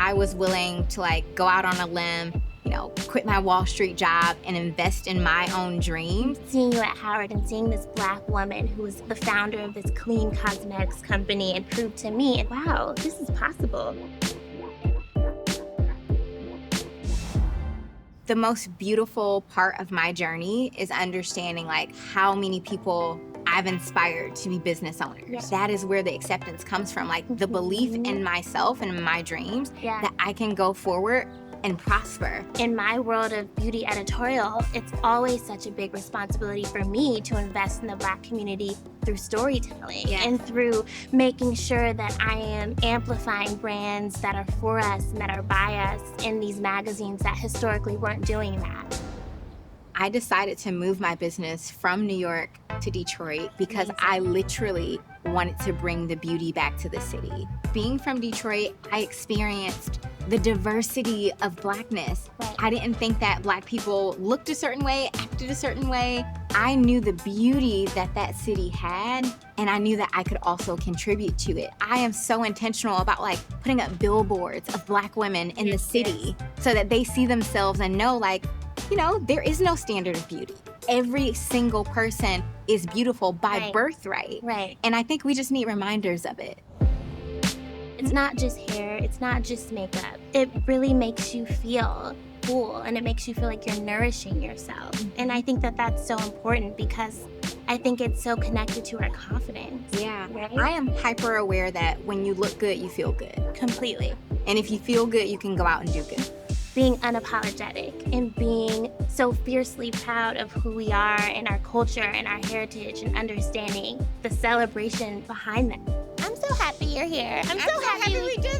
I was willing to like go out on a limb, quit my Wall Street job and invest in my own dreams. Seeing you at Howard and seeing this Black woman who was the founder of this clean cosmetics company and proved to me, wow, this is possible. The most beautiful part of my journey is understanding like how many people I've inspired to be business owners. Yeah. That is where the acceptance comes from, like the belief in myself and my dreams that I can go forward and prosper. In my world of beauty editorial, it's always such a big responsibility for me to invest in the Black community through storytelling and through making sure that I am amplifying brands that are for us and that are by us in these magazines that historically weren't doing that. I decided to move my business from New York to Detroit because I literally wanted to bring the beauty back to the city. Being from Detroit, I experienced the diversity of Blackness. Right. I didn't think that Black people looked a certain way, acted a certain way. I knew the beauty that that city had, and I knew that I could also contribute to it. I am so intentional about like putting up billboards of Black women in the city so that they see themselves and know like, there is no standard of beauty. Every single person is beautiful by birthright. Right. And I think we just need reminders of it. It's not just hair, it's not just makeup. It really makes you feel cool and it makes you feel like you're nourishing yourself. And I think that that's so important because I think it's so connected to our confidence. Yeah. Right? I am hyper aware that when you look good, you feel good. Completely. And if you feel good, you can go out and do good. Being unapologetic and being so fiercely proud of who we are and our culture and our heritage and understanding the celebration behind that. I'm so happy you're here. I'm so happy we did